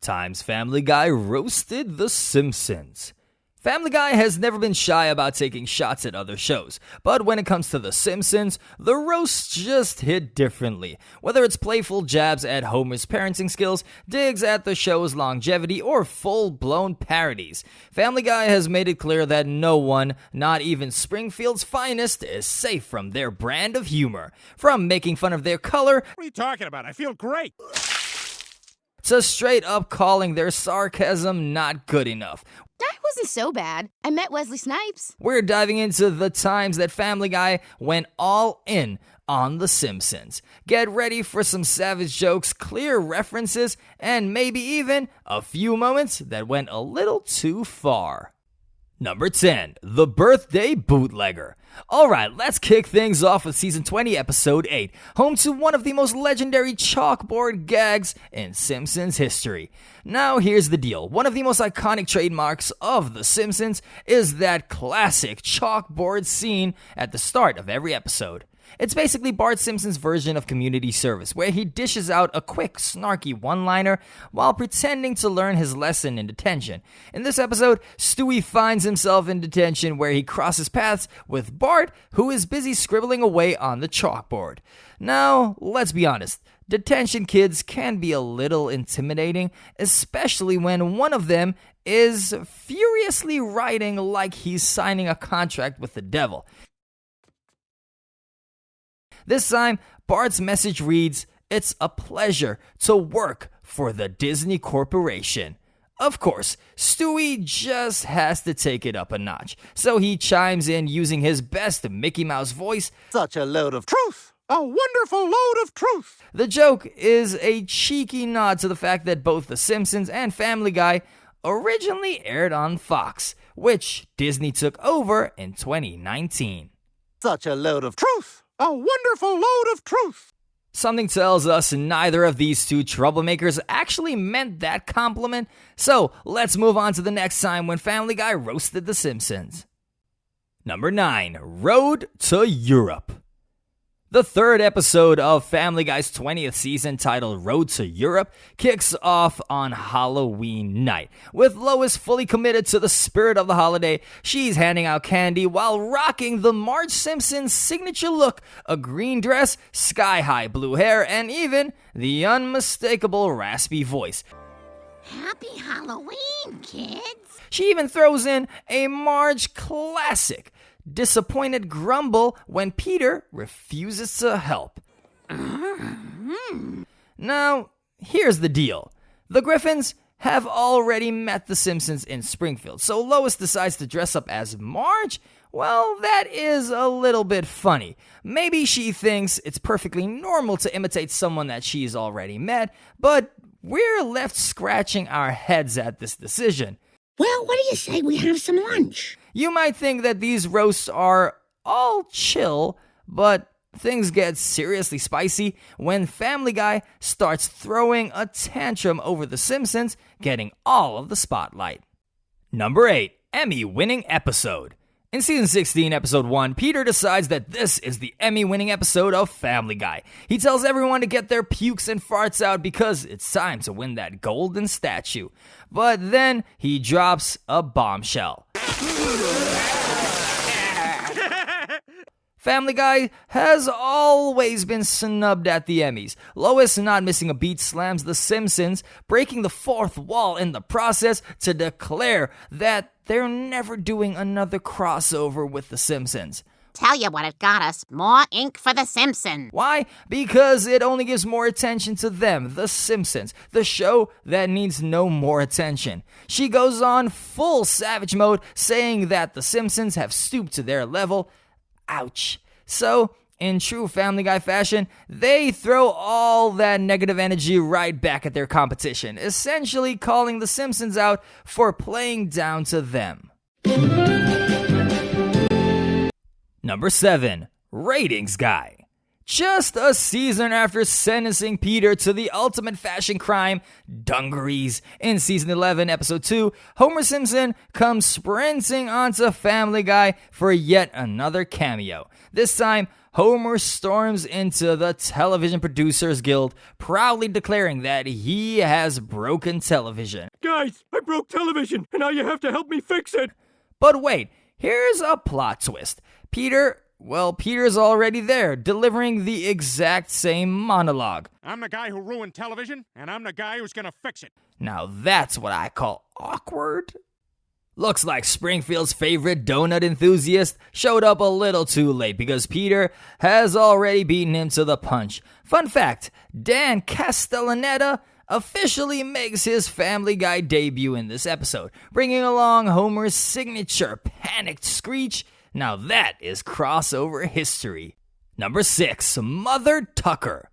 Times Family Guy roasted The Simpsons. Family Guy has never been shy about taking shots at other shows, but when it comes to The Simpsons, the roasts just hit differently. Whether it's playful jabs at Homer's parenting skills, digs at the show's longevity, or full-blown parodies, Family Guy has made it clear that no one, not even Springfield's finest, is safe from their brand of humor. From making fun of their color, "What are you talking about? I feel great," to straight up calling their sarcasm not good enough. That wasn't so bad. I met Wesley Snipes. We're diving into the times that Family Guy went all in on The Simpsons. Get ready for some savage jokes, clear references, and maybe even a few moments that went a little too far. Number 10, The Birthday Bootlegger. Alright, let's kick things off with Season 20, Episode 8, home to one of the most legendary chalkboard gags in Simpsons history. Now here's the deal. One of the most iconic trademarks of The Simpsons is that classic chalkboard scene at the start of every episode. It's basically Bart Simpson's version of community service, where he dishes out a quick, snarky one-liner while pretending to learn his lesson in detention. In this episode, Stewie finds himself in detention where he crosses paths with Bart, who is busy scribbling away on the chalkboard. Now, let's be honest. Detention kids can be a little intimidating, especially when one of them is furiously writing like he's signing a contract with the devil. This time, Bart's message reads, "It's a pleasure to work for the Disney Corporation." Of course, Stewie just has to take it up a notch, so he chimes in using his best Mickey Mouse voice. "Such a load of truth! A wonderful load of truth!" The joke is a cheeky nod to the fact that both The Simpsons and Family Guy originally aired on Fox, which Disney took over in 2019. "Such a load of truth! A wonderful load of truth!" Something tells us neither of these two troublemakers actually meant that compliment, so let's move on to the next time when Family Guy roasted The Simpsons. Number 9, Road to Europe. The third episode of Family Guy's 20th season, titled Road to Europe, kicks off on Halloween night. With Lois fully committed to the spirit of the holiday, she's handing out candy while rocking the Marge Simpson signature look, a green dress, sky-high blue hair, and even the unmistakable raspy voice. Happy Halloween, kids. She even throws in a Marge classic, disappointed grumble when Peter refuses to help. Now, here's the deal. The Griffins have already met the Simpsons in Springfield, so Lois decides to dress up as Marge. Well, that is a little bit funny. Maybe she thinks it's perfectly normal to imitate someone that she's already met, but we're left scratching our heads at this decision. Well, what do you say we have some lunch? You might think that these roasts are all chill, but things get seriously spicy when Family Guy starts throwing a tantrum over The Simpsons getting all of the spotlight. Number 8, Emmy-winning episode. In Season 16, Episode 1, Peter decides that this is the Emmy-winning episode of Family Guy. He tells everyone to get their pukes and farts out because it's time to win that golden statue. But then he drops a bombshell. Family Guy has always been snubbed at the Emmys. Lois, not missing a beat, slams The Simpsons, breaking the fourth wall in the process to declare that they're never doing another crossover with The Simpsons. Tell you what it got us, more ink for The Simpsons. Why? Because it only gives more attention to them, The Simpsons, the show that needs no more attention. She goes on full savage mode, saying that The Simpsons have stooped to their level. Ouch. So, in true Family Guy fashion, they throw all that negative energy right back at their competition, essentially calling The Simpsons out for playing down to them. Number 7, Ratings Guy. Just a season after sentencing Peter to the ultimate fashion crime, dungarees, in Season 11, Episode 2, Homer Simpson comes sprinting onto Family Guy for yet another cameo. This time, Homer storms into the Television Producers Guild, proudly declaring that he has broken television. Guys, I broke television, and now you have to help me fix it. But wait, here's a plot twist. Peter's already there, delivering the exact same monologue. I'm the guy who ruined television, and I'm the guy who's gonna fix it. Now that's what I call awkward. Looks like Springfield's favorite donut enthusiast showed up a little too late because Peter has already beaten him to the punch. Fun fact, Dan Castellaneta officially makes his Family Guy debut in this episode, bringing along Homer's signature panicked screech. Now that is crossover history. Number 6, Mother Tucker.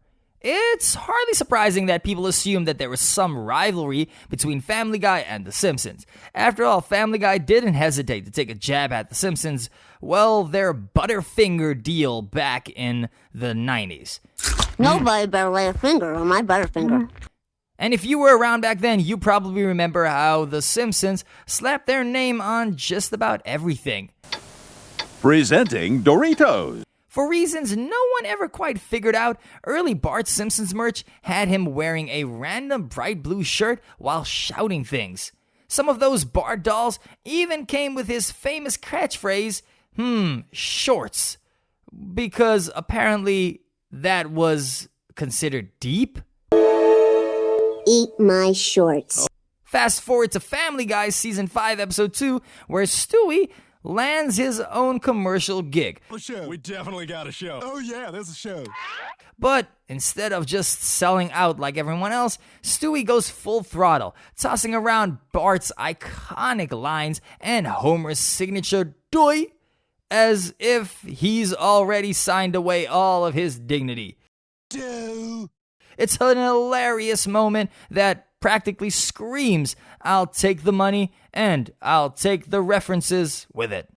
It's hardly surprising that people assume that there was some rivalry between Family Guy and The Simpsons. After all, Family Guy didn't hesitate to take a jab at The Simpsons, their Butterfinger deal back in the 90s. Nobody better lay a finger on my Butterfinger. And if you were around back then, you probably remember how The Simpsons slapped their name on just about everything. Presenting Doritos. For reasons no one ever quite figured out, early Bart Simpson's merch had him wearing a random bright blue shirt while shouting things. Some of those Bart dolls even came with his famous catchphrase, shorts. Because apparently that was considered deep. Eat my shorts. Fast forward to Family Guy Season 5, Episode 2, where Stewie lands his own commercial gig. We definitely got a show. Oh yeah, there's a show. But instead of just selling out like everyone else, Stewie goes full throttle, tossing around Bart's iconic lines and Homer's signature "doy" as if he's already signed away all of his dignity. It's an hilarious moment that practically screams, "I'll take the money and I'll take the references with it."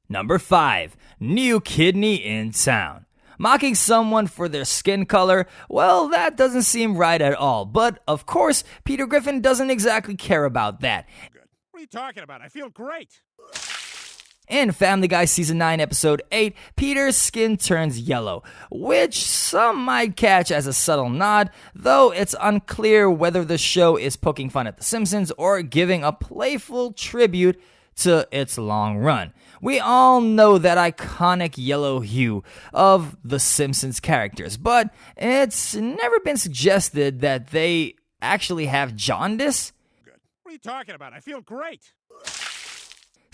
Number 5, new kidney in town. Mocking someone for their skin color, that doesn't seem right at all. But of course, Peter Griffin doesn't exactly care about that. What are you talking about? I feel great. In Family Guy Season 9, Episode 8, Peter's skin turns yellow, which some might catch as a subtle nod, though it's unclear whether the show is poking fun at The Simpsons or giving a playful tribute to its long run. We all know that iconic yellow hue of The Simpsons characters, but it's never been suggested that they actually have jaundice. What are you talking about? I feel great.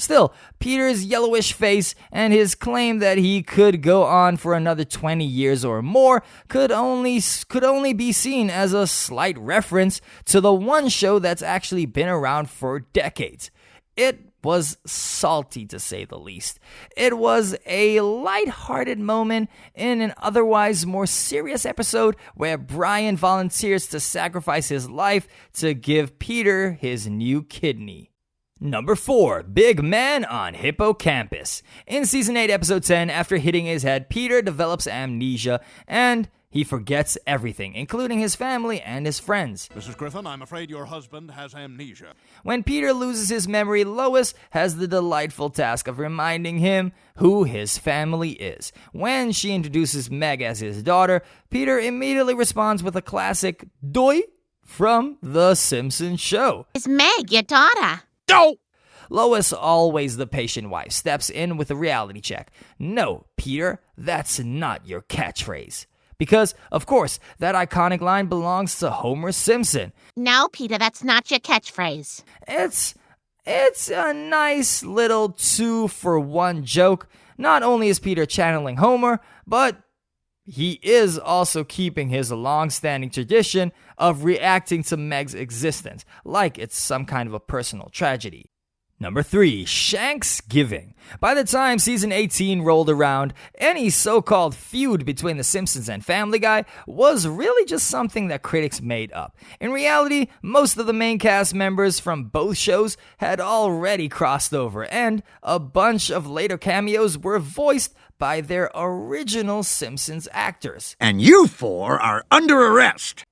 Still, Peter's yellowish face and his claim that he could go on for another 20 years or more could only be seen as a slight reference to the one show that's actually been around for decades. It was salty, to say the least. It was a light-hearted moment in an otherwise more serious episode where Brian volunteers to sacrifice his life to give Peter his new kidney. Number 4, Big Man on Hippocampus. In Season 8, Episode 10, after hitting his head, Peter develops amnesia and he forgets everything, including his family and his friends. Mrs. Griffin, I'm afraid your husband has amnesia. When Peter loses his memory, Lois has the delightful task of reminding him who his family is. When she introduces Meg as his daughter, Peter immediately responds with a classic "doy" from The Simpsons show. It's Meg, your daughter. No! Lois, always the patient wife, steps in with a reality check. No, Peter, that's not your catchphrase. Because, of course, that iconic line belongs to Homer Simpson. No, Peter, that's not your catchphrase. It's a nice little 2-for-1 joke. Not only is Peter channeling Homer, but he is also keeping his long-standing tradition of reacting to Meg's existence, like it's some kind of a personal tragedy. Number 3, Shanksgiving. By the time Season 18 rolled around, any so-called feud between The Simpsons and Family Guy was really just something that critics made up. In reality, most of the main cast members from both shows had already crossed over, and a bunch of later cameos were voiced by their original Simpsons actors. And you 4 are under arrest.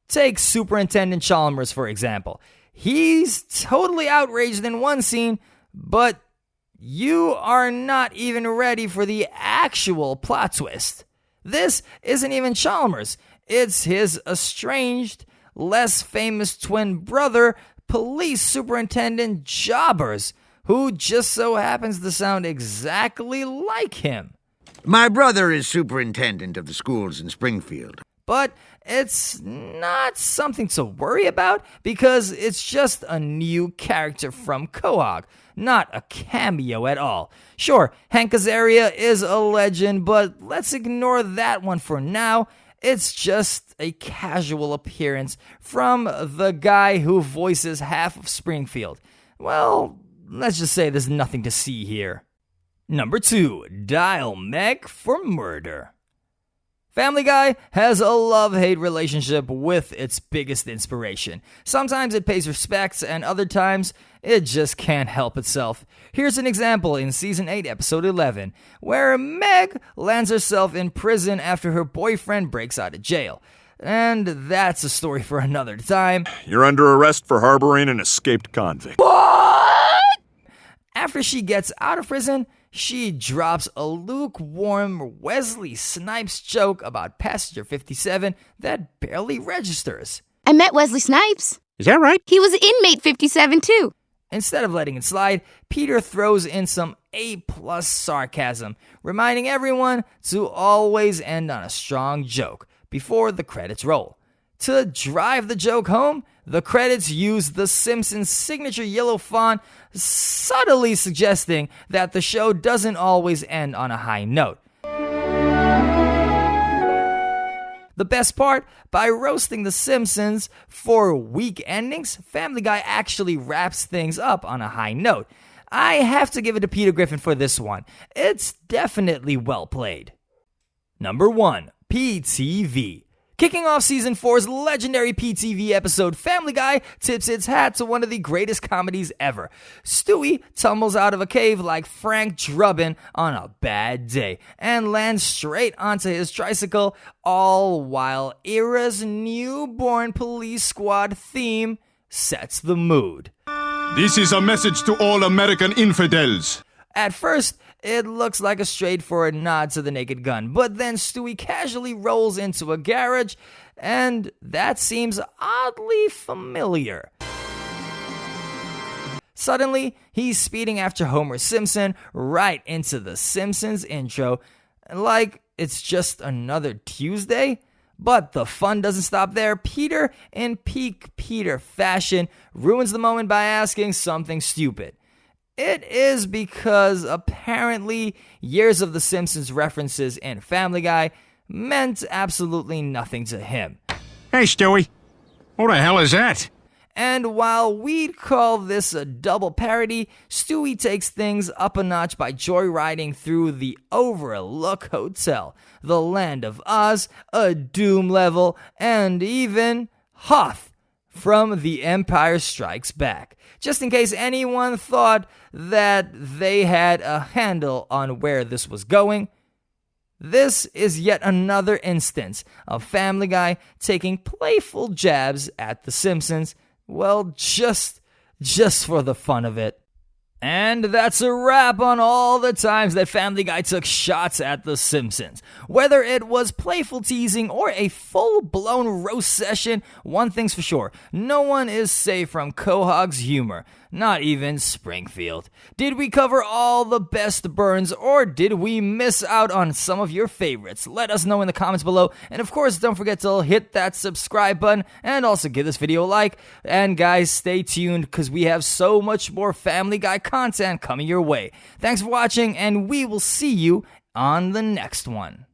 Take Superintendent Chalmers, for example. He's totally outraged in one scene, but You are not even ready for the actual plot twist. This isn't even Chalmers. It's his estranged, less famous twin brother, Police Superintendent Jobbers, who just so happens to sound exactly like him. My brother is superintendent of the schools in Springfield. But it's not something to worry about because it's just a new character from Quahog, not a cameo at all. Sure, Hank Azaria is a legend, but let's ignore that one for now. It's just a casual appearance from the guy who voices half of Springfield. Well, let's just say there's nothing to see here. Number 2, Dial Meg for murder. Family Guy has a love-hate relationship with its biggest inspiration. Sometimes it pays respects, and other times it just can't help itself. Here's an example in Season 8, Episode 11, where Meg lands herself in prison after her boyfriend breaks out of jail. And that's a story for another time. You're under arrest for harboring an escaped convict. What? After she gets out of prison, she drops a lukewarm Wesley Snipes joke about Passenger 57 that barely registers. I met Wesley Snipes. Is that right? He was inmate 57 too. Instead of letting it slide, Peter throws in some A+ sarcasm, reminding everyone to always end on a strong joke before the credits roll. To drive the joke home, the credits use the Simpsons' signature yellow font, subtly suggesting that the show doesn't always end on a high note. The best part, by roasting the Simpsons for weak endings, Family Guy actually wraps things up on a high note. I have to give it to Peter Griffin for this one. It's definitely well played. Number 1, PTV. Kicking off Season 4's legendary PTV episode, Family Guy tips its hat to one of the greatest comedies ever. Stewie tumbles out of a cave like Frank Drubin on a bad day and lands straight onto his tricycle, all while Era's newborn police squad theme sets the mood. This is a message to all American infidels. At first, it looks like a straightforward nod to the Naked Gun, but then Stewie casually rolls into a garage, and that seems oddly familiar. Suddenly, he's speeding after Homer Simpson right into the Simpsons intro, like it's just another Tuesday. But the fun doesn't stop there. Peter, in peak Peter fashion, ruins the moment by asking something stupid. It is because apparently years of The Simpsons references in Family Guy meant absolutely nothing to him. Hey, Stewie. What the hell is that? And while we'd call this a double parody, Stewie takes things up a notch by joyriding through the Overlook Hotel, the Land of Oz, a Doom level, and even Hoth from The Empire Strikes Back. Just in case anyone thought that they had a handle on where this was going, this is yet another instance of Family Guy taking playful jabs at The Simpsons, well, just for the fun of it. And that's a wrap on all the times that Family Guy took shots at The Simpsons. Whether it was playful teasing or a full-blown roast session, one thing's for sure, no one is safe from Quahog's humor, not even Springfield. Did we cover all the best burns, or did we miss out on some of your favorites? Let us know in the comments below, and of course, don't forget to hit that subscribe button, and also give this video a like. And guys, stay tuned, because we have so much more Family Guy content coming your way. Thanks for watching, and we will see you on the next one.